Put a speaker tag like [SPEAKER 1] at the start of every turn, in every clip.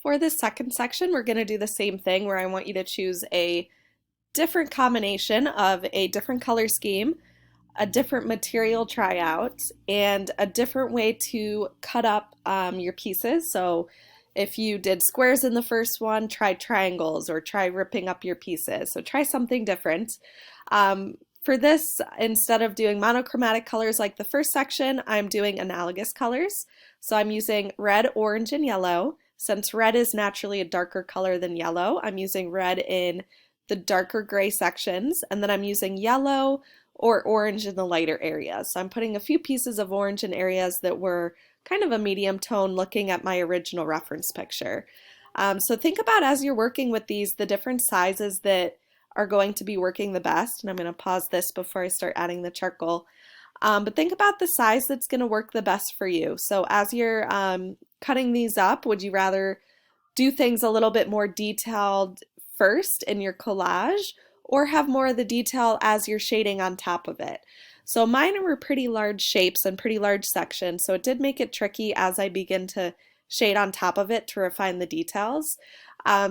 [SPEAKER 1] For this second section, we're going to do the same thing where I want you to choose a different combination of a different color scheme, a different material tryout, and a different way to cut up your pieces. So if you did squares in the first one, try triangles or try ripping up your pieces. So try something different. For this, instead of doing monochromatic colors like the first section, I'm doing analogous colors. So I'm using red, orange, and yellow. Since red is naturally a darker color than yellow, I'm using red in the darker gray sections, and then I'm using yellow or orange in the lighter areas. So I'm putting a few pieces of orange in areas that were kind of a medium tone looking at my original reference picture. So think about as you're working with these, the different sizes that are going to be working the best. And I'm going to pause this before I start adding the charcoal. But think about the size that's going to work the best for you. So as you're cutting these up, would you rather do things a little bit more detailed first in your collage or have more of the detail as you're shading on top of it? So mine were pretty large shapes and pretty large sections, so it did make it tricky as I begin to shade on top of it to refine the details.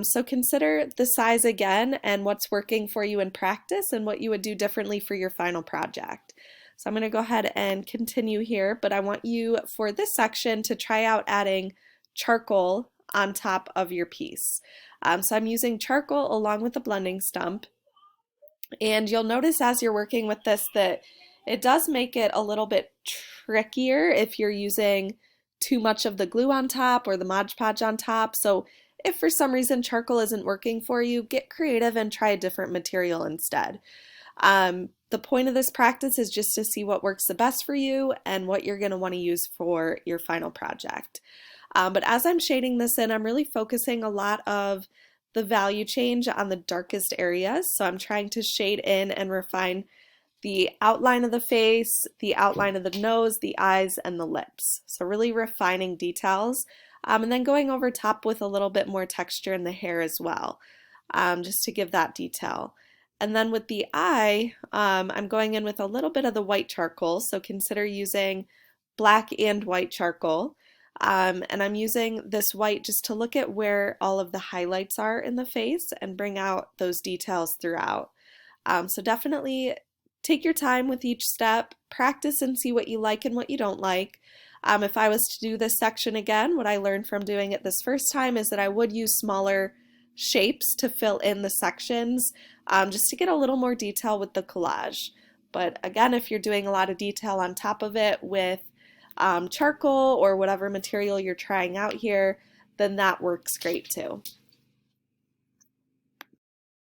[SPEAKER 1] So consider the size again and what's working for you in practice and what you would do differently for your final project. So I'm going to go ahead and continue here, but I want you for this section to try out adding charcoal on top of your piece. So I'm using charcoal along with the blending stump, and you'll notice as you're working with this that it does make it a little bit trickier if you're using too much of the glue on top or the Mod Podge on top. So if for some reason charcoal isn't working for you, get creative and try a different material instead. The point of this practice is just to see what works the best for you and what you're going to want to use for your final project. But as I'm shading this in, I'm really focusing a lot of the value change on the darkest areas. So I'm trying to shade in and refine the outline of the face, the outline of the nose, the eyes, and the lips. So really refining details. And then going over top with a little bit more texture in the hair as well, just to give that detail. And then with the eye, I'm going in with a little bit of the white charcoal, so consider using black and white charcoal. And I'm using this white just to look at where all of the highlights are in the face and bring out those details throughout. So definitely take your time with each step, practice and see what you like and what you don't like. If I was to do this section again, what I learned from doing it this first time is that I would use smaller shapes to fill in the sections, just to get a little more detail with the collage. But again, if you're doing a lot of detail on top of it with charcoal or whatever material you're trying out here, then that works great too.